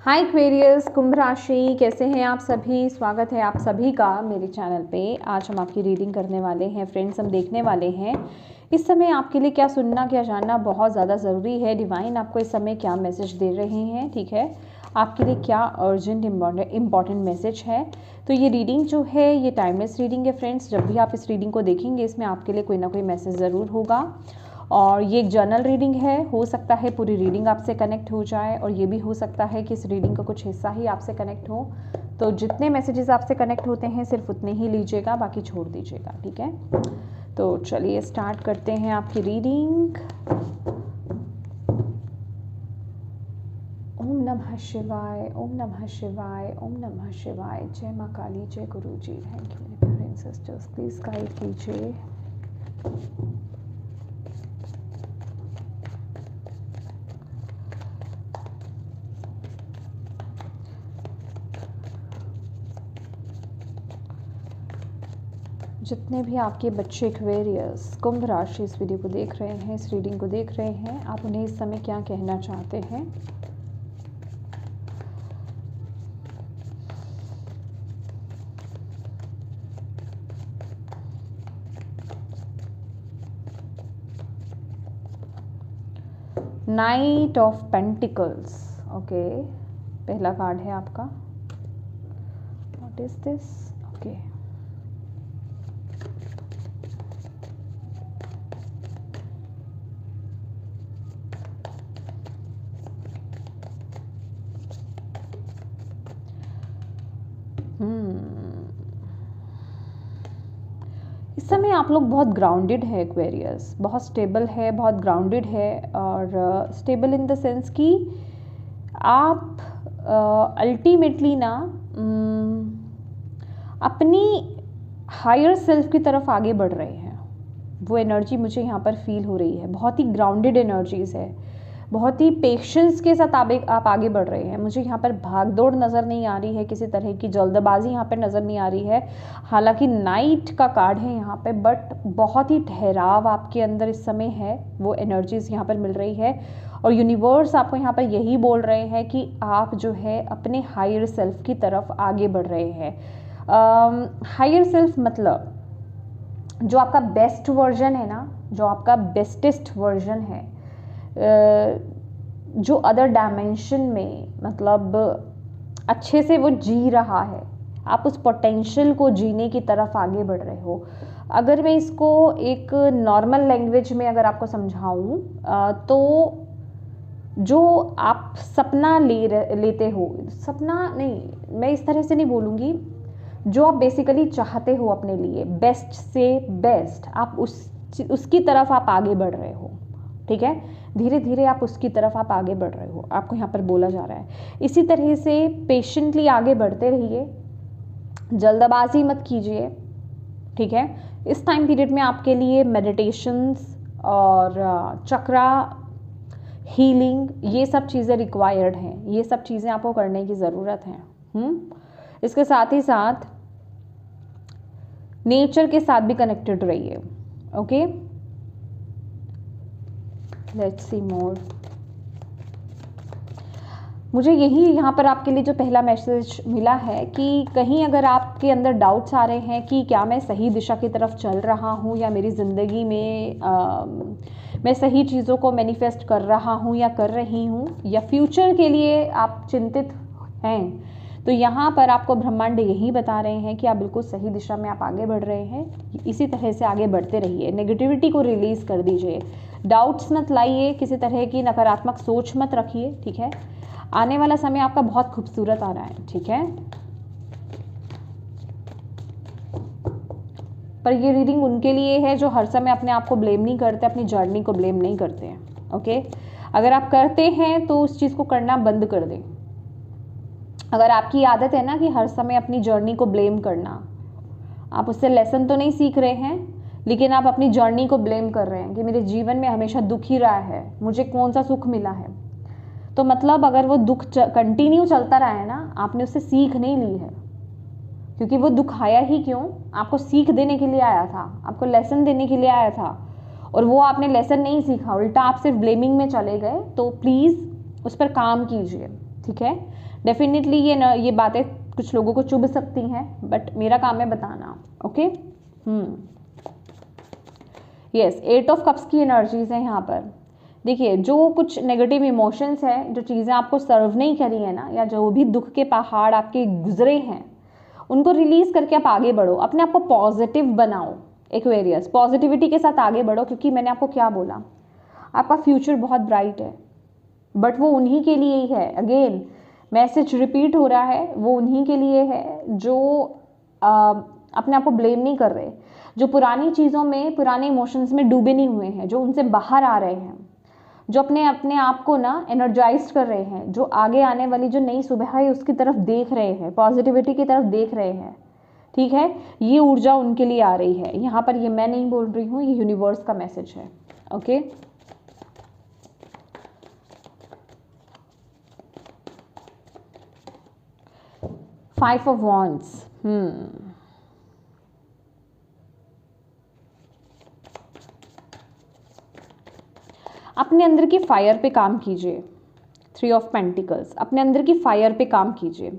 हाय Aquarius, कुंभ राशि, कैसे हैं आप सभी। स्वागत है आप सभी का मेरे चैनल पे। आज हम आपकी रीडिंग करने वाले हैं फ्रेंड्स। हम देखने वाले हैं इस समय आपके लिए क्या सुनना क्या जानना बहुत ज़्यादा ज़रूरी है। डिवाइन आपको इस समय क्या मैसेज दे रहे हैं, ठीक है, आपके लिए क्या अर्जेंट इम्पॉर्टेंट मैसेज है। तो ये रीडिंग जो है ये टाइमलेस रीडिंग है फ्रेंड्स। जब भी आप इस रीडिंग को देखेंगे इसमें आपके लिए कोई ना कोई मैसेज ज़रूर होगा। और ये एक जर्नल रीडिंग है, हो सकता है पूरी रीडिंग आपसे कनेक्ट हो जाए और ये भी हो सकता है कि इस रीडिंग का कुछ हिस्सा ही आपसे कनेक्ट हो। तो जितने मैसेजेस आपसे कनेक्ट होते हैं सिर्फ उतने ही लीजिएगा, बाकी छोड़ दीजिएगा, ठीक है। तो चलिए स्टार्ट करते हैं आपकी रीडिंग। ओम नमः शिवाय, ओम नमः शिवाय, ओम नमः शिवाय। जय माँ काली, जय गुरु जी। थैंक यू मेरे प्यारे सिस्टर्स, प्लीज़ गाइड कीजिए। जितने भी आपके बच्चे एक्वेरियस कुंभ राशि इस वीडियो को देख रहे हैं, इस रीडिंग को देख रहे हैं, आप उन्हें इस समय क्या कहना चाहते हैं। नाइट ऑफ पेंटिकल्स, ओके, पहला कार्ड है आपका। What is this? ओके, इस समय आप लोग बहुत ग्राउंडेड है एक्वेरियस, बहुत स्टेबल है, बहुत ग्राउंडेड है। और स्टेबल इन द सेंस कि आप अल्टीमेटली ना अपनी हायर सेल्फ की तरफ आगे बढ़ रहे हैं। वो एनर्जी मुझे यहाँ पर फील हो रही है, बहुत ही ग्राउंडेड एनर्जीज है, बहुत ही पेशेंस के साथ आप आगे बढ़ रहे हैं। मुझे यहाँ पर भाग दौड़ नज़र नहीं आ रही है, किसी तरह की जल्दबाजी यहाँ पर नज़र नहीं आ रही है। हालांकि नाइट का कार्ड है यहाँ पे, बट बहुत ही ठहराव आपके अंदर इस समय है, वो एनर्जीज यहाँ पर मिल रही है। और यूनिवर्स आपको यहाँ पर यही बोल रहे हैं कि आप जो है अपने हायर सेल्फ की तरफ आगे बढ़ रहे हैं। हायर सेल्फ मतलब जो आपका बेस्ट वर्जन है ना, जो आपका बेस्टेस्ट वर्जन है, जो अदर डायमेंशन में मतलब अच्छे से वो जी रहा है, आप उस पोटेंशियल को जीने की तरफ आगे बढ़ रहे हो। अगर मैं इसको एक नॉर्मल लैंग्वेज में अगर आपको समझाऊं तो जो आप सपना लेते हो, सपना नहीं, मैं इस तरह से नहीं बोलूँगी, जो आप बेसिकली चाहते हो अपने लिए बेस्ट से बेस्ट, आप उसकी तरफ आप आगे बढ़ रहे हो, ठीक है। धीरे धीरे आप उसकी तरफ आप आगे बढ़ रहे हो, आपको यहाँ पर बोला जा रहा है। इसी तरह से पेशेंटली आगे बढ़ते रहिए, जल्दबाजी मत कीजिए, ठीक है। इस टाइम पीरियड में आपके लिए मेडिटेशंस और चक्रा हीलिंग, ये सब चीज़ें रिक्वायर्ड हैं, ये सब चीज़ें आपको करने की ज़रूरत है। इसके साथ ही साथ नेचर के साथ भी कनेक्टेड रहिए, ओके। लेट्स सी मोर। मुझे यही यहाँ पर आपके लिए जो पहला मैसेज मिला है कि कहीं अगर आपके अंदर डाउट्स आ रहे हैं कि क्या मैं सही दिशा की तरफ चल रहा हूँ, या मेरी ज़िंदगी में मैं सही चीज़ों को मैनिफेस्ट कर रहा हूँ या कर रही हूँ, या फ्यूचर के लिए आप चिंतित हैं, तो यहाँ पर आपको ब्रह्मांड यही बता रहे हैं कि आप बिल्कुल सही दिशा में आप आगे बढ़ रहे हैं। इसी तरह से आगे बढ़ते रहिए, नेगेटिविटी को रिलीज़ कर दीजिए, डाउट्स मत लाइए, किसी तरह की नकारात्मक सोच मत रखिए, ठीक है। आने वाला समय आपका बहुत खूबसूरत आ रहा है, ठीक है। पर ये रीडिंग उनके लिए है जो हर समय अपने आप को ब्लेम नहीं करते, अपनी जर्नी को ब्लेम नहीं करते हैं, ओके। अगर आप करते हैं तो उस चीज़ को करना बंद कर दें। अगर आपकी आदत है ना कि हर समय अपनी जर्नी को ब्लेम करना, आप उससे लेसन तो नहीं सीख रहे हैं, लेकिन आप अपनी जर्नी को ब्लेम कर रहे हैं कि मेरे जीवन में हमेशा दुख ही रहा है, मुझे कौन सा सुख मिला है। तो मतलब अगर वो दुख कंटिन्यू चलता रहा है ना, आपने उससे सीख नहीं ली है, क्योंकि वो दुख आया ही क्यों, आपको सीख देने के लिए आया था, आपको लेसन देने के लिए आया था, और वो आपने लेसन नहीं सीखा, उल्टा आप सिर्फ ब्लेमिंग में चले गए। तो प्लीज़ उस पर काम कीजिए, ठीक है। डेफिनेटली ये बातें कुछ लोगों को चुभ सकती हैं, बट मेरा काम है बताना। ओके, यस, 8 ऑफ कप्स की एनर्जीज हैं यहाँ पर। देखिए, जो कुछ नेगेटिव इमोशंस है, जो चीज़ें आपको सर्व नहीं करी है ना, या जो भी दुख के पहाड़ आपके गुजरे हैं, उनको रिलीज करके आप आगे बढ़ो, अपने आप को पॉजिटिव बनाओ। एक्वेरियस, पॉजिटिविटी के साथ आगे बढ़ो, क्योंकि मैंने आपको क्या बोला, आपका फ्यूचर बहुत ब्राइट है, बट वो उन्हीं के लिए ही है। अगेन मैसेज रिपीट हो रहा है, वो उन्हीं के लिए है जो अपने आप को ब्लेम नहीं कर रहे, जो पुरानी चीज़ों में, पुराने इमोशंस में डूबे नहीं हुए हैं, जो उनसे बाहर आ रहे हैं, जो अपने आप को ना एनर्जाइज कर रहे हैं, जो आगे आने वाली जो नई सुबह है उसकी तरफ देख रहे हैं, पॉजिटिविटी की तरफ देख रहे हैं। ठीक है, ये ऊर्जा उनके लिए आ रही है यहाँ पर। ये मैं नहीं बोल रही हूँ, ये यूनिवर्स का मैसेज है। Okay, five of wands. अपने अंदर की फायर पे काम कीजिए। 3 ऑफ पेंटिकल्स, अपने अंदर की फायर पे काम कीजिए।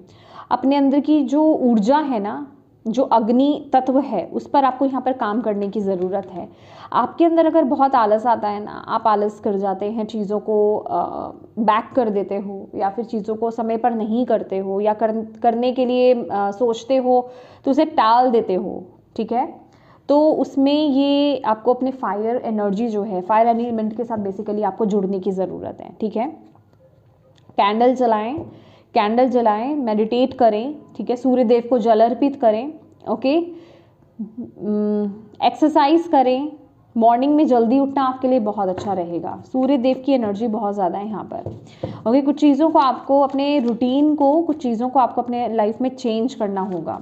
अपने अंदर की जो ऊर्जा है ना, जो अग्नि तत्व है, उस पर आपको यहाँ पर काम करने की ज़रूरत है। आपके अंदर अगर बहुत आलस आता है ना, आप आलस कर जाते हैं, चीज़ों को बैक कर देते हो, या फिर चीज़ों को समय पर नहीं करते हो, या करने के लिए सोचते हो तो उसे टाल देते हो, ठीक है, तो उसमें ये आपको अपने फायर एनर्जी जो है, फायर एलिमेंट के साथ बेसिकली आपको जुड़ने की ज़रूरत है। ठीक है, कैंडल जलाएं, मेडिटेट करें, ठीक है, सूर्य देव को जल अर्पित करें। ओके, एक्सरसाइज करें, मॉर्निंग में जल्दी उठना आपके लिए बहुत अच्छा रहेगा। सूर्य देव की एनर्जी बहुत ज़्यादा है यहाँ पर। ओके, कुछ चीज़ों को आपको अपने रूटीन को, कुछ चीज़ों को आपको अपने लाइफ में चेंज करना होगा,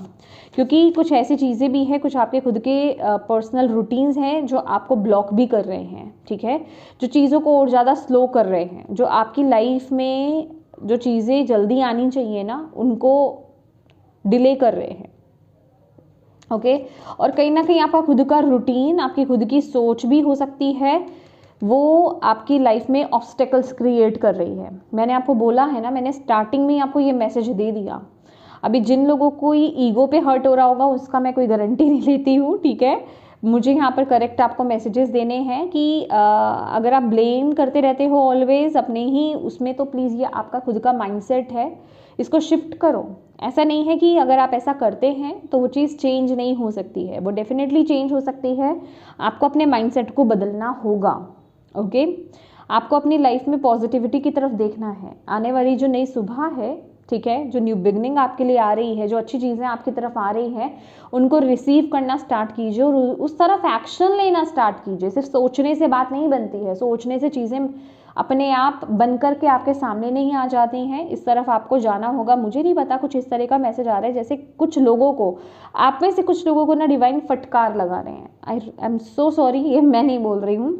क्योंकि कुछ ऐसी चीज़ें भी हैं, कुछ आपके खुद के पर्सनल रूटीन्स हैं जो आपको ब्लॉक भी कर रहे हैं। ठीक है, जो चीज़ों को और ज़्यादा स्लो कर रहे हैं, जो आपकी लाइफ में जो चीज़ें जल्दी आनी चाहिए ना, उनको डिले कर रहे हैं। ओके, और कहीं ना कहीं आपका खुद का रूटीन, आपकी खुद की सोच भी हो सकती है, वो आपकी लाइफ में ऑब्स्टेकल्स क्रिएट कर रही है। मैंने आपको बोला है ना, मैंने स्टार्टिंग में आपको ये मैसेज दे दिया। अभी जिन लोगों को ईगो पे हर्ट हो रहा होगा उसका मैं कोई गारंटी नहीं लेती हूँ, ठीक है, मुझे यहाँ पर करेक्ट आपको मैसेजेस देने हैं कि अगर आप ब्लेम करते रहते हो ऑलवेज अपने ही उसमें, तो प्लीज़ ये आपका खुद का माइंडसेट है, इसको शिफ्ट करो। ऐसा नहीं है कि अगर आप ऐसा करते हैं तो वो चीज़ चेंज नहीं हो सकती है, वो डेफिनेटली चेंज हो सकती है। आपको अपने माइंडसेट को बदलना होगा। ओके, आपको अपनी लाइफ में पॉजिटिविटी की तरफ देखना है। आने वाली जो नई सुबह है, ठीक है, जो न्यू बिगनिंग आपके लिए आ रही है, जो अच्छी चीज़ें आपकी तरफ आ रही हैं, उनको रिसीव करना स्टार्ट कीजिए और उस तरफ एक्शन लेना स्टार्ट कीजिए। सिर्फ सोचने से बात नहीं बनती है, सोचने से चीज़ें अपने आप बन कर के आपके सामने नहीं आ जाती हैं। इस तरफ आपको जाना होगा। मुझे नहीं पता, कुछ इस तरह का मैसेज आ रहा है जैसे कुछ लोगों को, आप में से कुछ लोगों को ना डिवाइन फटकार लगा रहे हैं। आई एम सो सॉरी, ये मैं नहीं बोल रही हूँ,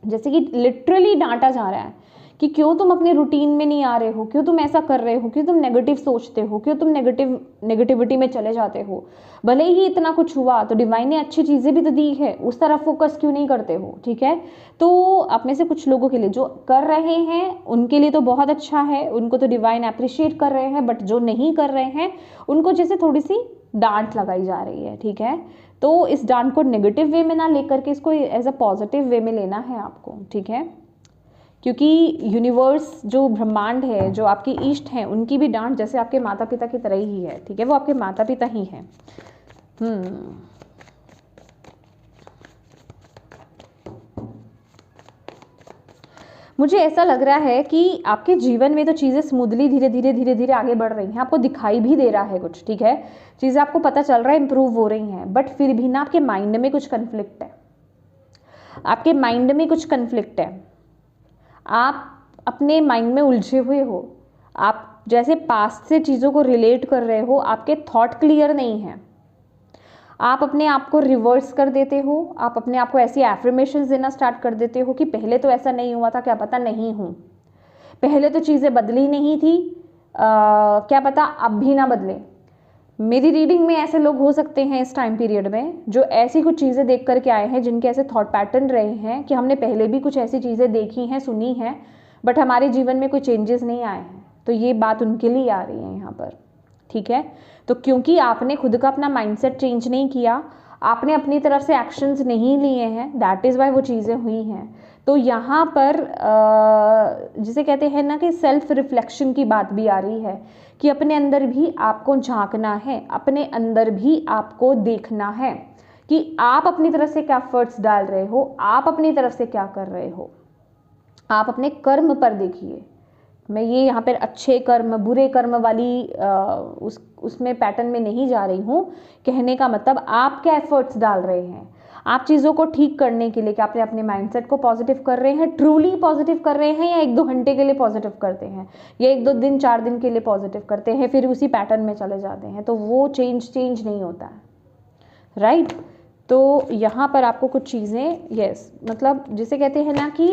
जैसे कि लिटरली डांटा जा रहा है कि क्यों तुम अपने रूटीन में नहीं आ रहे हो, क्यों तुम ऐसा कर रहे हो, क्यों तुम नेगेटिव सोचते हो, क्यों तुम नेगेटिविटी में चले जाते हो। भले ही इतना कुछ हुआ तो डिवाइन ने अच्छी चीज़ें भी तो दी है, उस तरफ फोकस क्यों नहीं करते हो। ठीक है, तो आप में से कुछ लोगों के लिए जो कर रहे हैं उनके लिए तो बहुत अच्छा है, उनको तो डिवाइन अप्रिशिएट कर रहे हैं, बट जो नहीं कर रहे हैं उनको जैसे थोड़ी सी डांट लगाई जा रही है। ठीक है, तो इस डांट को नेगेटिव वे में ना लेकर के इसको एज अ पॉजिटिव वे में लेना है आपको। ठीक है, क्योंकि यूनिवर्स, जो ब्रह्मांड है, जो आपके इष्ट हैं, उनकी भी डांट जैसे आपके माता पिता की तरह ही है। ठीक है, वो आपके माता पिता ही हैं। मुझे ऐसा लग रहा है कि आपके जीवन में तो चीज़ें स्मूथली धीरे धीरे आगे बढ़ रही हैं, आपको दिखाई भी दे रहा है कुछ। ठीक है, चीज़ें आपको पता चल रहा है इम्प्रूव हो रही हैं, बट फिर भी ना आपके माइंड में कुछ कन्फ्लिक्ट है, आपके माइंड में कुछ कन्फ्लिक्ट है। आप अपने माइंड में उलझे हुए हो, आप जैसे पास्ट से चीज़ों को रिलेट कर रहे हो, आपके थॉट क्लियर नहीं है, आप अपने आप को रिवर्स कर देते हो, आप अपने आप को ऐसी एफर्मेशंस देना स्टार्ट कर देते हो कि पहले तो ऐसा नहीं हुआ था, क्या पता नहीं हूँ, पहले तो चीज़ें बदली नहीं थी, क्या पता अब भी ना बदले। मेरी रीडिंग में ऐसे लोग हो सकते हैं इस टाइम पीरियड में जो ऐसी कुछ चीज़ें देख करके आए हैं, जिनके ऐसे थॉट पैटर्न रहे हैं कि हमने पहले भी कुछ ऐसी चीज़ें देखी हैं, सुनी हैं, बट हमारे जीवन में कोई चेंजेस नहीं आए हैं। तो ये बात उनके लिए आ रही है यहाँ पर, ठीक है। तो क्योंकि आपने खुद का अपना माइंडसेट चेंज नहीं किया, आपने अपनी तरफ से एक्शंस नहीं लिए हैं, दैट इज़ वाई वो चीज़ें हुई हैं। तो यहाँ पर जिसे कहते हैं ना कि सेल्फ रिफ्लेक्शन की बात भी आ रही है कि अपने अंदर भी आपको झांकना है, अपने अंदर भी आपको देखना है कि आप अपनी तरफ से क्या एफर्ट्स डाल रहे हो, आप अपनी तरफ से क्या कर रहे हो। आप अपने कर्म पर देखिए। मैं ये यहाँ पर अच्छे कर्म बुरे कर्म वाली उसमें पैटर्न में नहीं जा रही हूँ। कहने का मतलब आप क्या एफर्ट्स डाल रहे हैं, आप चीज़ों को ठीक करने के लिए, कि आपने अपने माइंडसेट को पॉजिटिव कर रहे हैं, ट्रूली पॉजिटिव कर रहे हैं, या 1-2 घंटे के लिए पॉजिटिव करते हैं, या 1-2 दिन 4 दिन के लिए पॉजिटिव करते हैं, फिर उसी पैटर्न में चले जाते हैं, तो वो चेंज नहीं होता है, राइट। तो यहाँ पर आपको कुछ चीज़ें यस मतलब जिसे कहते हैं ना कि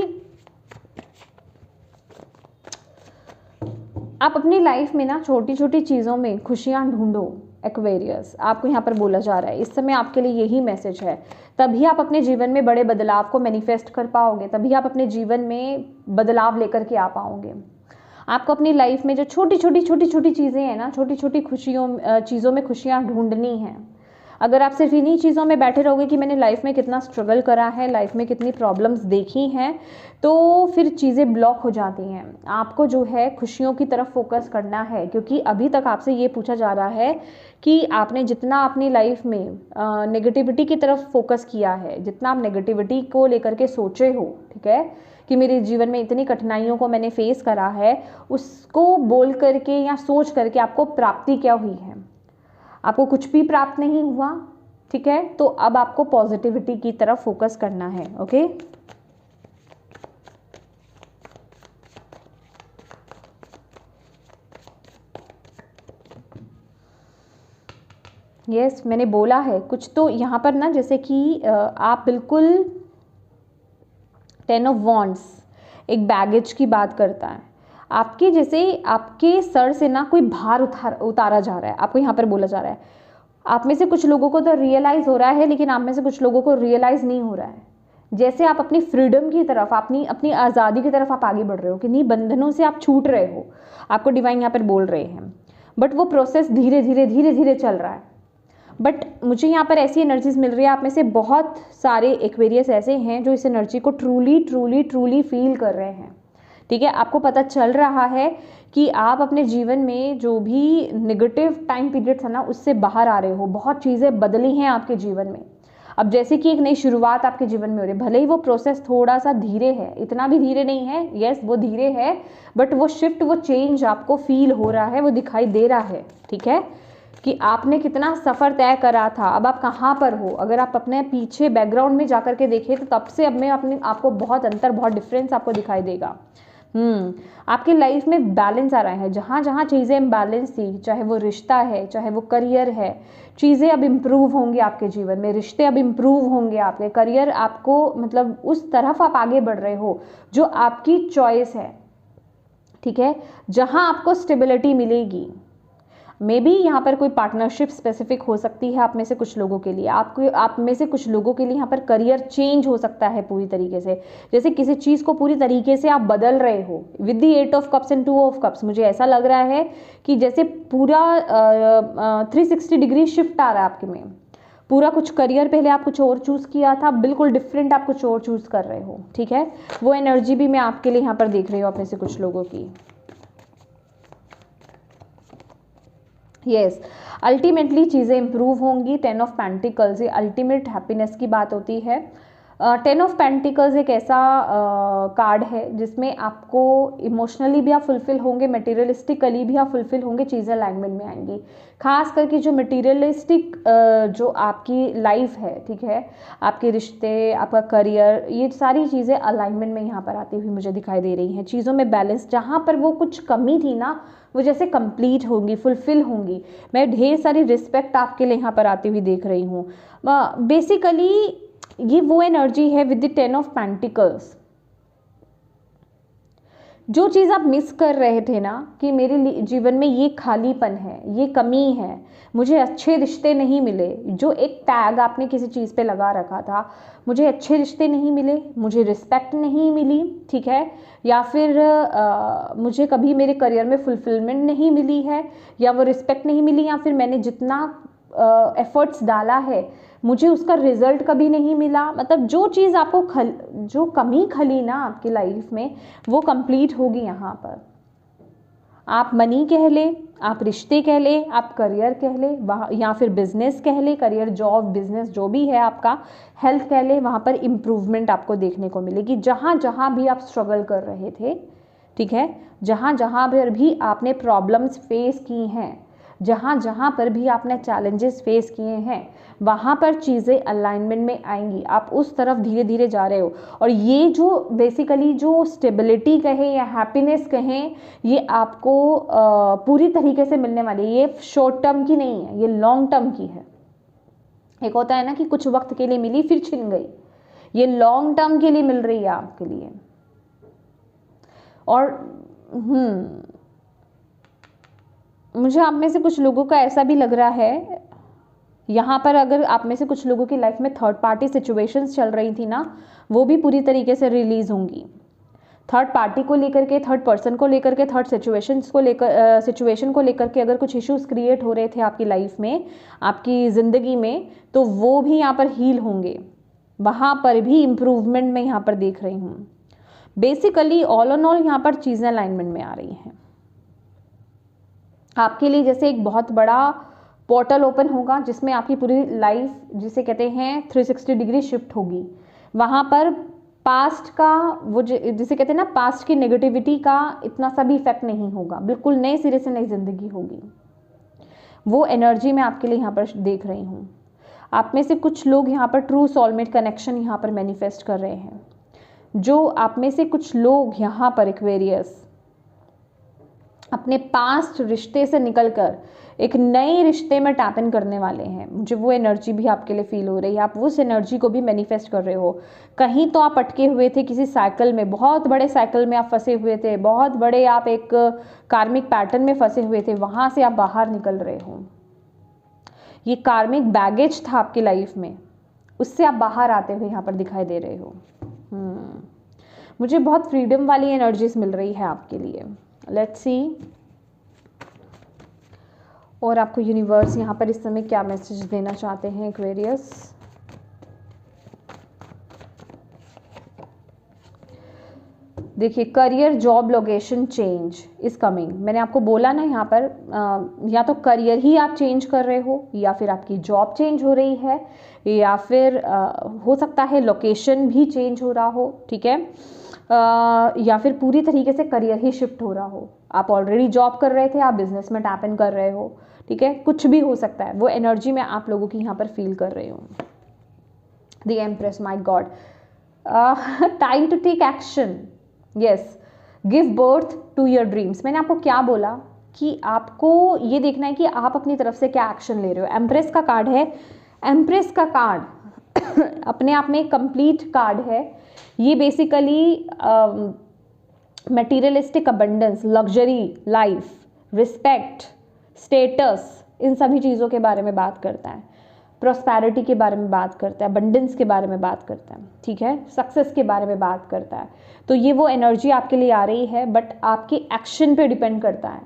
आप अपनी लाइफ में ना छोटी छोटी चीज़ों में खुशियाँ ढूंढो। एक्वेरियस, आपको यहाँ पर बोला जा रहा है इस समय आपके लिए यही मैसेज है। तभी आप अपने जीवन में बड़े बदलाव को मैनिफेस्ट कर पाओगे, तभी आप अपने जीवन में बदलाव लेकर के आ पाओगे। आपको अपनी लाइफ में जो छोटी छोटी चीज़ें हैं ना, छोटी छोटी चीज़ों में खुशियाँ ढूंढनी हैं। अगर आप सिर्फ इन्हीं चीज़ों में बैठे रहोगे कि मैंने लाइफ में कितना स्ट्रगल करा है, लाइफ में कितनी प्रॉब्लम्स देखी हैं, तो फिर चीज़ें ब्लॉक हो जाती हैं। आपको जो है खुशियों की तरफ फोकस करना है, क्योंकि अभी तक आपसे ये पूछा जा रहा है कि आपने जितना अपनी लाइफ में नेगेटिविटी की तरफ फोकस किया है, जितना आप नेगेटिविटी को लेकर के सोचे हो, ठीक है, कि मेरे जीवन में इतनी कठिनाइयों को मैंने फेस करा है, उसको बोल करके या सोच करके आपको प्राप्ति क्या हुई है। आपको कुछ भी प्राप्त नहीं हुआ, ठीक है। तो अब आपको पॉजिटिविटी की तरफ फोकस करना है, ओके। यस, मैंने बोला है कुछ तो यहाँ पर ना, जैसे कि आप बिल्कुल 10 ऑफ वॉन्ड्स एक बैगेज की बात करता है। आपके जैसे आपके सर से ना कोई भार उतारा जा रहा है, आपको यहाँ पर बोला जा रहा है। आप में से कुछ लोगों को तो रियलाइज़ हो रहा है, लेकिन आप में से कुछ लोगों को रियलाइज़ नहीं हो रहा है। जैसे आप अपनी फ्रीडम की तरफ, अपनी आज़ादी की तरफ आप आगे बढ़ रहे हो, कि नहीं बंधनों से आप छूट रहे हो, आपको डिवाइन यहाँ पर बोल रहे हैं। बट वो प्रोसेस धीरे धीरे चल रहा है। बट मुझे यहाँ पर ऐसी एनर्जीज मिल रही है, आप में से बहुत सारे एक्वेरियस ऐसे हैं जो इस एनर्जी को ट्रूली फील कर रहे हैं, ठीक है। आपको पता चल रहा है कि आप अपने जीवन में जो भी नेगेटिव टाइम पीरियड था ना, उससे बाहर आ रहे हो। बहुत चीज़ें बदली हैं आपके जीवन में। अब जैसे कि एक नई शुरुआत आपके जीवन में हो रही है, भले ही वो प्रोसेस थोड़ा सा धीरे है, इतना भी धीरे नहीं है, यस वो धीरे है, बट वो शिफ्ट, वो चेंज आपको फील हो रहा है, वो दिखाई दे रहा है, ठीक है, कि आपने कितना सफ़र तय करा था, अब आप कहाँ पर हो। अगर आप अपने पीछे बैकग्राउंड में जाकर के देखें तो तब से अब में आपको बहुत अंतर, बहुत डिफरेंस आपको दिखाई देगा। आपकी लाइफ में बैलेंस आ रहा है। जहाँ जहाँ चीज़ें इम्बैलेंस थी, चाहे वो रिश्ता है, चाहे वो करियर है, चीज़ें अब इम्प्रूव होंगी आपके जीवन में, रिश्ते अब इम्प्रूव होंगे, आपके करियर, आपको मतलब उस तरफ आप आगे बढ़ रहे हो जो आपकी चॉइस है, ठीक है, जहाँ आपको स्टेबिलिटी मिलेगी। मे बी यहाँ पर कोई पार्टनरशिप स्पेसिफिक हो सकती है आप में से कुछ लोगों के लिए। आप में से कुछ लोगों के लिए यहाँ पर करियर चेंज हो सकता है पूरी तरीके से। जैसे किसी चीज़ को पूरी तरीके से आप बदल रहे हो। With the 8 of cups and 2 of cups मुझे ऐसा लग रहा है कि जैसे पूरा 360 डिग्री शिफ्ट आ रहा है आपके में। पूरा कुछ करियर, पहले आप कुछ और चूज़ किया था, बिल्कुल डिफरेंट आप कुछ और चूज़ कर रहे हो, ठीक है। वो एनर्जी भी मैं आपके लिए यहाँ पर देख रही हूँ आप में से कुछ लोगों की। यस, अल्टीमेटली चीज़ें इंप्रूव होंगी। 10 ऑफ पेंटिकल्स, ये अल्टीमेट हैप्पीनेस की बात होती है। 10 ऑफ पेंटिकल्स एक ऐसा कार्ड है जिसमें आपको इमोशनली भी आप फुलफिल होंगे, मटेरियलिस्टिकली भी आप फुलफिल होंगे, चीज़ें अलाइनमेंट में आएंगी। खास करके जो मटेरियलिस्टिक जो आपकी लाइफ है, ठीक है, आपके रिश्ते, आपका करियर, ये सारी चीज़ें अलाइनमेंट में यहाँ पर आती हुई मुझे दिखाई दे रही हैं। चीज़ों में बैलेंस, जहाँ पर वो कुछ कमी थी ना, वो जैसे कंप्लीट होंगी, फुलफिल होंगी। मैं ढेर सारी रिस्पेक्ट आपके लिए यहाँ पर आती हुई देख रही हूँ। बेसिकली ये वो एनर्जी है विद द 10 ऑफ पेंटिकल्स जो चीज़ आप मिस कर रहे थे ना कि मेरे जीवन में ये खालीपन है, ये कमी है, मुझे अच्छे रिश्ते नहीं मिले, जो एक टैग आपने किसी चीज़ पे लगा रखा था, मुझे अच्छे रिश्ते नहीं मिले, मुझे रिस्पेक्ट नहीं मिली, ठीक है, या फिर मुझे कभी मेरे करियर में फुलफिलमेंट नहीं मिली है, या वो रिस्पेक्ट नहीं मिली, या फिर मैंने जितना एफर्ट्स डाला है मुझे उसका रिजल्ट कभी नहीं मिला। मतलब जो चीज़ आपको जो कमी खली ना आपकी लाइफ में, वो कंप्लीट होगी यहाँ पर। आप मनी कह ले, आप रिश्ते कह ले, आप करियर कह ले, वहाँ या फिर बिजनेस कह ले, करियर जॉब बिजनेस जो भी है आपका, हेल्थ कह ले, वहाँ पर इम्प्रूवमेंट आपको देखने को मिलेगी। जहाँ जहाँ भी आप स्ट्रगल कर रहे थे, ठीक है, जहाँ जहाँ पर भी आपने प्रॉब्लम्स फेस की हैं, जहाँ जहाँ पर भी आपने चैलेंजेस फेस किए हैं, वहाँ पर चीज़ें अलाइनमेंट में आएंगी। आप उस तरफ धीरे धीरे जा रहे हो। और ये जो बेसिकली जो स्टेबिलिटी कहें या हैप्पीनेस कहें, ये आपको पूरी तरीके से मिलने वाली है। ये शॉर्ट टर्म की नहीं है, ये लॉन्ग टर्म की है। एक होता है ना कि कुछ वक्त के लिए मिली फिर छिन गई, ये लॉन्ग टर्म के लिए मिल रही है आपके लिए। और मुझे आप में से कुछ लोगों का ऐसा भी लग रहा है यहाँ पर, अगर आप में से कुछ लोगों की लाइफ में थर्ड पार्टी सिचुएशंस चल रही थी ना, वो भी पूरी तरीके से रिलीज होंगी। थर्ड पार्टी को लेकर के, थर्ड पर्सन को लेकर के, थर्ड सिचुएशन को लेकर के अगर कुछ इश्यूज क्रिएट हो रहे थे आपकी लाइफ में, आपकी ज़िंदगी में, तो वो भी यहाँ पर हील होंगे। वहाँ पर भी इम्प्रूवमेंट मैं यहाँ पर देख रही हूँ। बेसिकली ऑल ऑन ऑल यहाँ पर चीज़ें अलाइनमेंट में आ रही हैं आपके लिए। जैसे एक बहुत बड़ा पोर्टल ओपन होगा जिसमें आपकी पूरी लाइफ, जिसे कहते हैं 360 डिग्री शिफ्ट होगी। वहाँ पर पास्ट का वो जिसे कहते हैं ना, पास्ट की नेगेटिविटी का इतना सा भी इफेक्ट नहीं होगा। बिल्कुल नए सिरे से नई जिंदगी होगी। वो एनर्जी मैं आपके लिए यहाँ पर देख रही हूँ। आप में से कुछ लोग यहाँ पर ट्रू सोलमेट कनेक्शन यहाँ पर मैनिफेस्ट कर रहे हैं। जो आप में से कुछ लोग यहाँ पर एक्वेरियस अपने पास्ट रिश्ते से निकलकर एक नए रिश्ते में टैप इन करने वाले हैं। मुझे वो एनर्जी भी आपके लिए फील हो रही है। आप उस एनर्जी को भी मैनिफेस्ट कर रहे हो। कहीं तो आप अटके हुए थे किसी साइकिल में, बहुत बड़े साइकिल में आप फंसे हुए थे, बहुत बड़े आप एक कार्मिक पैटर्न में फंसे हुए थे, वहाँ से आप बाहर निकल रहे हो। ये कार्मिक बैगेज था आपकी लाइफ में, उससे आप बाहर आते हुए यहाँ पर दिखाई दे रहे हो। मुझे बहुत फ्रीडम वाली एनर्जीज मिल रही है आपके लिए। लेट्स सी और आपको यूनिवर्स यहाँ पर इस समय क्या मैसेज देना चाहते हैं एक्वेरियस। देखिए, career job location change is coming. मैंने आपको बोला ना यहाँ पर या तो करियर ही आप चेंज कर रहे हो, या फिर आपकी जॉब चेंज हो रही है, या फिर हो सकता है लोकेशन भी चेंज हो रहा हो, ठीक है, या फिर पूरी तरीके से करियर ही शिफ्ट हो रहा हो। आप ऑलरेडी जॉब कर रहे थे, आप बिजनेस में टैप इन कर रहे हो, ठीक है, कुछ भी हो सकता है। वो एनर्जी मैं आप लोगों की यहाँ पर फील कर रही हूँ। The empress, my God, time to take action, yes, give birth to your dreams. मैंने आपको क्या बोला कि आपको ये देखना है कि आप अपनी तरफ से क्या एक्शन ले रहे हो। एम्प्रेस का कार्ड है। एम्प्रेस का कार्ड अपने आप में एक कंप्लीट कार्ड है। ये basically materialistic abundance, luxury life, respect, status, इन सभी चीज़ों के बारे में बात करता है। प्रॉस्पेरिटी के बारे में बात करता है, अबंडेंस के बारे में बात करता है, ठीक है, सक्सेस के बारे में बात करता है। तो ये वो एनर्जी आपके लिए आ रही है, बट आपके एक्शन पे डिपेंड करता है।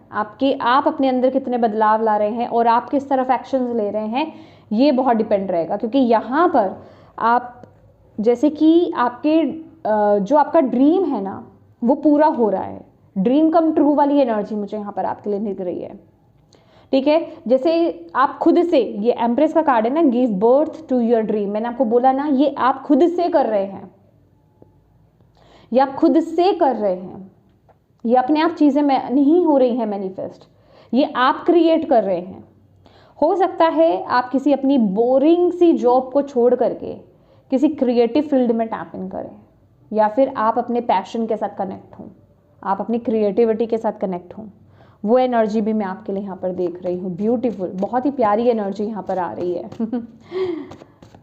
आप अपने अंदर कितने बदलाव ला रहे हैं और आप किस तरफ एक्शंस ले रहे हैं, ये बहुत डिपेंड रहेगा। क्योंकि यहाँ पर आप, जैसे कि आपके जो आपका ड्रीम है ना, वो पूरा हो रहा है। ड्रीम कम ट्रू वाली एनर्जी मुझे यहाँ पर आपके लिए दिख रही है, ठीक है। जैसे आप खुद से, ये एम्प्रेस का कार्ड है ना, give birth to your dream. मैंने आपको बोला ना, ये आप खुद से कर रहे हैं, ये आप खुद से कर रहे हैं। ये अपने आप चीजें नहीं हो रही हैं मैनिफेस्ट, ये आप क्रिएट कर रहे हैं। हो सकता है आप किसी अपनी बोरिंग सी जॉब को छोड़ करके किसी क्रिएटिव फील्ड में टैप इन करें, या फिर आप अपने पैशन के साथ कनेक्ट हों, आप अपनी क्रिएटिविटी के साथ कनेक्ट हों। वो एनर्जी भी मैं आपके लिए यहाँ पर देख रही हूँ। ब्यूटीफुल, बहुत ही प्यारी एनर्जी यहाँ पर आ रही है।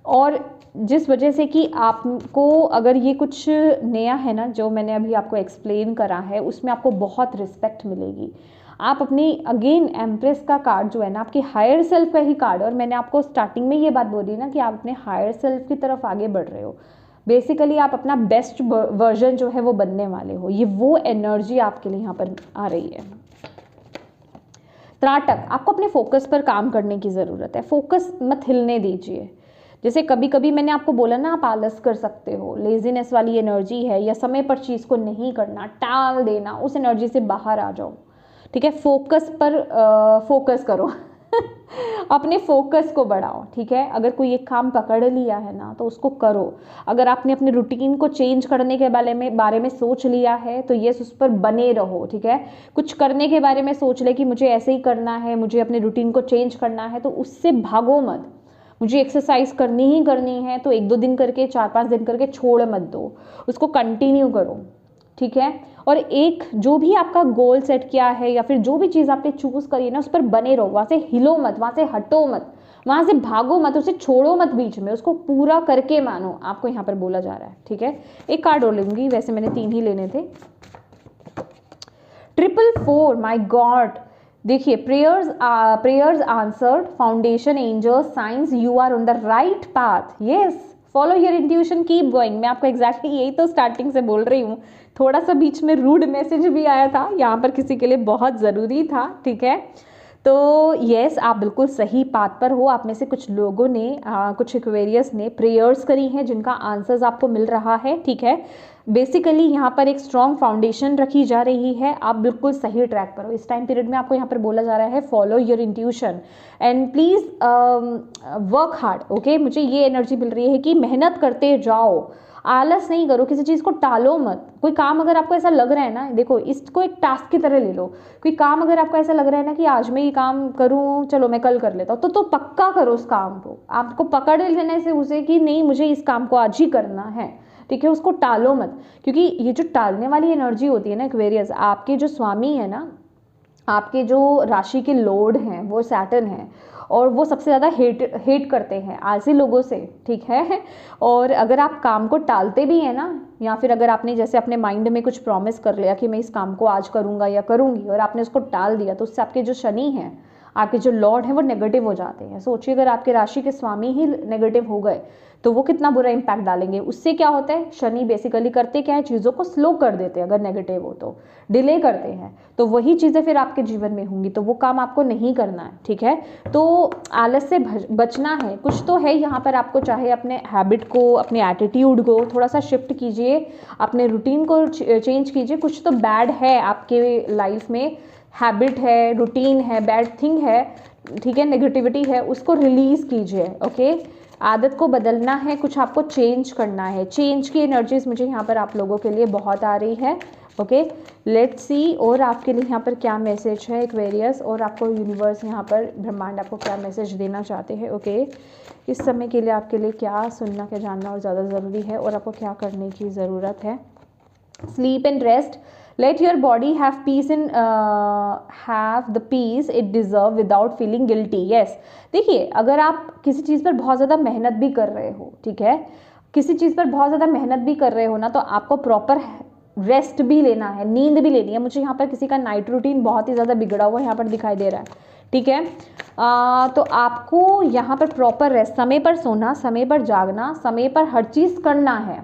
और जिस वजह से कि आपको अगर ये कुछ नया है ना जो मैंने अभी आपको एक्सप्लेन करा है, उसमें आपको बहुत रिस्पेक्ट मिलेगी। आप अपनी अगेन एम्प्रेस का कार्ड जो है ना, आपकी हायर सेल्फ का ही कार्ड, और मैंने आपको स्टार्टिंग में ये बात बोली ना कि आप अपने हायर सेल्फ की तरफ आगे बढ़ रहे हो। बेसिकली आप अपना बेस्ट वर्जन जो है वो बनने वाले हो। ये वो एनर्जी आपके लिए यहाँ पर आ रही है। त्राटक, आपको अपने फोकस पर काम करने की ज़रूरत है। फोकस मत हिलने दीजिए। जैसे कभी कभी मैंने आपको बोला ना, आप आलस कर सकते हो, लेजीनेस वाली एनर्जी है, या समय पर चीज़ को नहीं करना, टाल देना, उस एनर्जी से बाहर आ जाओ। ठीक है, फोकस पर फोकस करो अपने फोकस को बढ़ाओ। ठीक है, अगर कोई एक काम पकड़ लिया है ना तो उसको करो। अगर आपने अपने रूटीन को चेंज करने के बारे में सोच लिया है तो ये उस पर बने रहो। ठीक है, कुछ करने के बारे में सोच ले कि मुझे ऐसे ही करना है, मुझे अपने रूटीन को चेंज करना है, तो उससे भागो मत। मुझे एक्सरसाइज करनी ही करनी है तो 1-2 दिन करके, 4-5 दिन करके छोड़ मत दो, उसको कंटिन्यू करो। ठीक है, और एक जो भी आपका गोल सेट किया है या फिर जो भी चीज़ आपने चूज करी है ना, उस पर बने रहो। वहाँ से हिलो मत, वहाँ से हटो मत, वहाँ से भागो मत, उसे छोड़ो मत बीच में, उसको पूरा करके मानो, आपको यहाँ पर बोला जा रहा है। ठीक है, एक कार्ड और लूंगी, वैसे मैंने 3 ही लेने थे। 444, माई गॉड। देखिए, prayers answered, foundation, angels, science, you are on the right path. Yes, follow your intuition, keep going. मैं आपको एग्जैक्टली यही तो स्टार्टिंग से बोल रही हूँ। थोड़ा सा बीच में रूड मैसेज भी आया था, यहाँ पर किसी के लिए बहुत ज़रूरी था। ठीक है, तो यस, आप बिल्कुल सही पाथ पर हो। आप में से कुछ लोगों ने कुछ एक्वेरियस ने प्रेयर्स करी हैं जिनका आंसर्स आपको मिल रहा है। ठीक है, बेसिकली यहाँ पर एक स्ट्रॉन्ग फाउंडेशन रखी जा रही है। आप बिल्कुल सही ट्रैक पर हो। इस टाइम पीरियड में आपको यहाँ पर बोला जा रहा है follow your intuition and please work hard. Okay, मुझे ये एनर्जी मिल रही है कि मेहनत करते जाओ, आलस नहीं करो, किसी चीज़ को टालो मत। कोई काम अगर आपको ऐसा लग रहा है ना, देखो इसको एक टास्क की तरह ले लो। कोई काम अगर आपको ऐसा लग रहा है ना कि आज मैं ये काम करूँ, चलो मैं कल कर लेता हूँ, तो पक्का करो उस काम को। आपको पकड़ लेने से उसे कि नहीं, मुझे इस काम को आज ही करना है। ठीक है, उसको टालो मत, क्योंकि ये जो टालने वाली एनर्जी होती है ना एक्वेरियस, आपके जो स्वामी है ना, आपके जो राशि के लॉर्ड हैं वो सैटर्न है, और वो सबसे ज़्यादा हेट करते हैं आलसी लोगों से। ठीक है, और अगर आप काम को टालते भी हैं ना, या फिर अगर आपने जैसे अपने माइंड में कुछ प्रॉमिस कर लिया कि मैं इस काम को आज करूँगा या करूँगी, और आपने उसको टाल दिया, तो उससे आपके जो शनि हैं, आपके जो लॉर्ड हैं, वो नेगेटिव हो जाते हैं। सोचिए, अगर आपके राशि के स्वामी ही नेगेटिव हो गए तो वो कितना बुरा इंपैक्ट डालेंगे। उससे क्या होता है, शनि बेसिकली करते क्या है, चीज़ों को स्लो कर देते हैं। अगर नेगेटिव हो तो डिले करते हैं, तो वही चीज़ें फिर आपके जीवन में होंगी, तो वो काम आपको नहीं करना है। ठीक है, तो आलस से बचना है। कुछ तो है यहाँ पर, आपको चाहे अपने हैबिट को, अपने एटीट्यूड को थोड़ा सा शिफ्ट कीजिए, अपने रूटीन को चेंज कीजिए। कुछ तो बैड है आपके लाइफ में, हैबिट है, रूटीन है, बैड थिंग है। ठीक है, नेगेटिविटी है, उसको रिलीज़ कीजिए। ओके, आदत को बदलना है, कुछ आपको चेंज करना है। चेंज की एनर्जीज मुझे यहाँ पर आप लोगों के लिए बहुत आ रही है। ओके, लेट्स सी और आपके लिए यहाँ पर क्या मैसेज है एक्वेरियस, और आपको यूनिवर्स यहाँ पर ब्रह्मांड आपको क्या मैसेज देना चाहते हैं। ओके, इस समय के लिए आपके लिए क्या सुनना, क्या जानना और ज़्यादा ज़रूरी है, और आपको क्या करने की ज़रूरत है। Sleep and rest, let your body have peace and have the peace it deserve without feeling guilty. yes, देखिए, अगर आप किसी चीज़ पर बहुत ज़्यादा मेहनत भी कर रहे हो, ठीक है, किसी चीज़ पर बहुत ज़्यादा मेहनत भी कर रहे हो ना, तो आपको प्रॉपर रेस्ट भी लेना है, नींद भी लेनी है। मुझे यहाँ पर किसी का नाइट रूटीन बहुत ही ज़्यादा बिगड़ा हुआ यहाँ पर दिखाई दे रहा है। ठीक है, तो आपको यहाँ पर प्रॉपर रेस्ट, समय पर सोना, समय पर जागना, समय पर हर चीज़ करना है।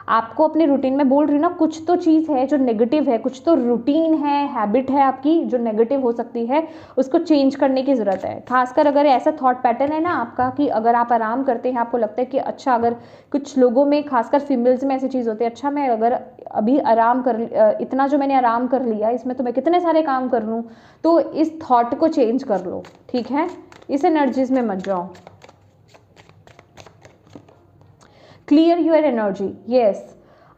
आपको अपने रूटीन में बोल रही हूँ ना, कुछ तो चीज़ है जो नेगेटिव है, कुछ तो रूटीन है, हैबिट है आपकी जो नेगेटिव हो सकती है, उसको चेंज करने की ज़रूरत है। खासकर अगर ऐसा थॉट पैटर्न है ना आपका कि अगर आप आराम करते हैं, आपको लगता है कि अच्छा, अगर कुछ लोगों में, खासकर फीमेल्स में ऐसी चीज़ होती है, अच्छा मैं अगर अभी आराम कर, इतना जो मैंने आराम कर लिया, इसमें तो मैं कितने सारे काम कर लूँ, तो इस थॉट को चेंज कर लो। ठीक है, इस एनर्जीज में मत जाओ। क्लियर योर एनर्जी, यस,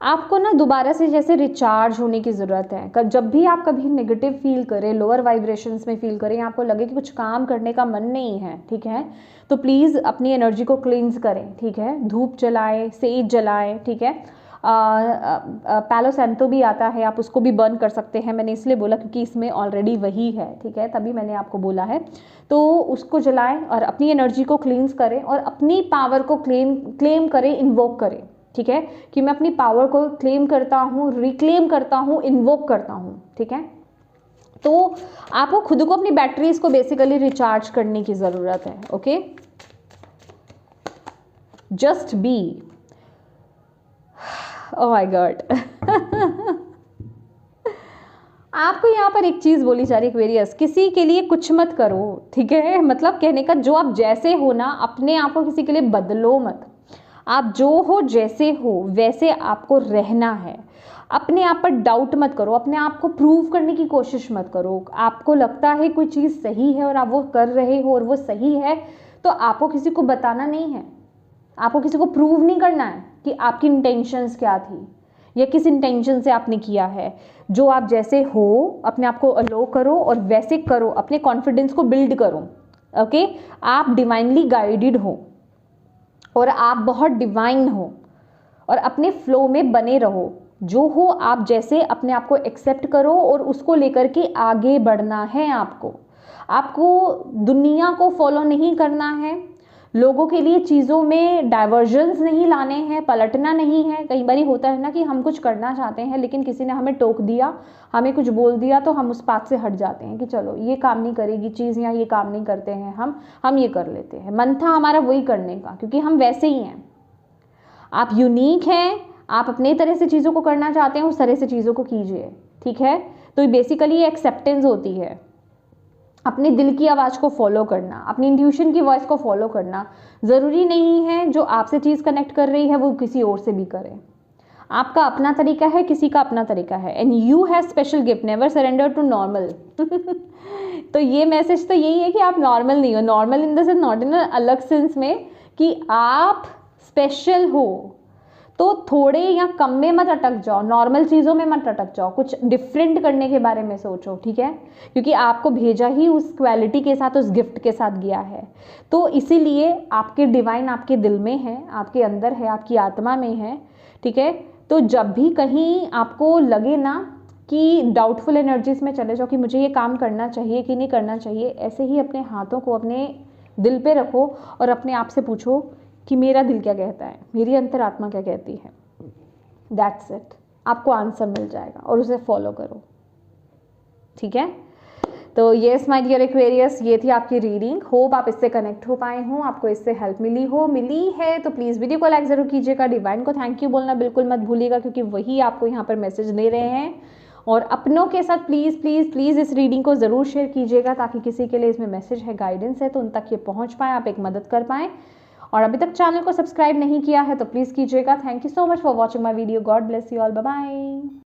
आपको ना दोबारा से जैसे रिचार्ज होने की ज़रूरत है। जब भी आप कभी नेगेटिव फील करें, लोअर वाइब्रेशंस में फील करें, आपको लगे कि कुछ काम करने का मन नहीं है, ठीक है, तो प्लीज़ अपनी एनर्जी को क्लींस करें। ठीक है, धूप जलाएं, सेज जलाएं। ठीक है, पैलो सैंतो भी आता है, आप उसको भी बर्न कर सकते हैं। मैंने इसलिए बोला क्योंकि इसमें ऑलरेडी वही है, ठीक है, तभी मैंने आपको बोला है। तो उसको जलाएं और अपनी एनर्जी को क्लींस करें और अपनी पावर को क्लेम करें, इन्वोक करें, ठीक है, कि मैं अपनी पावर को क्लेम करता हूँ, रिक्लेम करता हूँ, इन्वोक करता हूँ, ठीक है। तो आपको खुद को अपनी बैटरीज को बेसिकली रिचार्ज करने की ज़रूरत है, okay. Just be, oh my God. आपको यहाँ पर एक चीज़ बोली जा रही है एक्वेरियस, किसी के लिए कुछ मत करो, ठीक है, मतलब कहने का जो आप जैसे हो ना, अपने आप को किसी के लिए बदलो मत। आप जो हो जैसे हो वैसे आपको रहना है। अपने आप पर डाउट मत करो, अपने आप को प्रूव करने की कोशिश मत करो। आपको लगता है कोई चीज़ सही है और आप वो कर रहे हो और वो सही है, तो आपको किसी को बताना नहीं है, आपको किसी को प्रूव नहीं करना है कि आपकी इंटेंशंस क्या थी या किस इंटेंशन से आपने किया है। जो आप जैसे हो अपने आप को अलो करो और वैसे करो, अपने कॉन्फिडेंस को बिल्ड करो, ओके। आप डिवाइनली गाइडेड हो और आप बहुत डिवाइन हो और अपने फ्लो में बने रहो। जो हो आप जैसे, अपने आप को एक्सेप्ट करो और उसको लेकर के आगे बढ़ना है। आपको दुनिया को फॉलो नहीं करना है, लोगों के लिए चीज़ों में डाइवर्जन्स नहीं लाने हैं, पलटना नहीं है। कई बार होता है ना कि हम कुछ करना चाहते हैं लेकिन किसी ने हमें टोक दिया, हमें कुछ बोल दिया, तो हम उस बात से हट जाते हैं कि चलो ये काम नहीं करेगी चीज़ या ये काम नहीं करते हैं, हम ये कर लेते हैं। मन था हमारा वही करने का, क्योंकि हम वैसे ही हैं। आप यूनिक हैं, आप अपने तरह से चीज़ों को करना चाहते हैं, उस तरह से चीज़ों को कीजिए, ठीक है। तो बेसिकली ये एक्सेप्टेंस होती है, अपने दिल की आवाज़ को फॉलो करना, अपनी इंट्यूशन की वॉइस को फॉलो करना। ज़रूरी नहीं है जो आपसे चीज़ कनेक्ट कर रही है वो किसी और से भी करे। आपका अपना तरीका है, किसी का अपना तरीका है। And you have special gift, never surrender to normal. तो ये मैसेज तो यही है कि आप नॉर्मल नहीं हो। Normal in the sense, not in अलग सेंस में कि आप स्पेशल हो, तो थोड़े या कम में मत अटक जाओ, नॉर्मल चीज़ों में मत अटक जाओ, कुछ डिफरेंट करने के बारे में सोचो, ठीक है। क्योंकि आपको भेजा ही उस क्वालिटी के साथ, उस गिफ्ट के साथ गया है। तो इसीलिए आपके डिवाइन आपके दिल में है, आपके अंदर है, आपकी आत्मा में है, ठीक है। तो जब भी कहीं आपको लगे ना कि डाउटफुल एनर्जीज में चले जाओ कि मुझे ये काम करना चाहिए कि नहीं करना चाहिए, ऐसे ही अपने हाथों को अपने दिल पे रखो और अपने आप से पूछो कि मेरा दिल क्या कहता है, मेरी अंतरात्मा क्या कहती है। दैट्स इट, आपको आंसर मिल जाएगा और उसे फॉलो करो, ठीक है। तो येस माय डियर एक्वेरियस, ये थी आपकी रीडिंग। होप आप इससे कनेक्ट हो पाए हों, आपको इससे हेल्प मिली है तो प्लीज़ वीडियो को लाइक ज़रूर कीजिएगा। डिवाइन को थैंक यू बोलना बिल्कुल मत भूलिएगा, क्योंकि वही आपको यहाँ पर मैसेज दे रहे हैं। और अपनों के साथ प्लीज़ प्लीज़ प्लीज़ इस रीडिंग को ज़रूर शेयर कीजिएगा, ताकि किसी के लिए इसमें मैसेज है, गाइडेंस है, तो उन तक ये पहुँच पाए, आप एक मदद कर पाएँ। और अभी तक चैनल को सब्सक्राइब नहीं किया है तो प्लीज़ कीजिएगा। Thank you so much for watching my video. God bless you all, bye bye.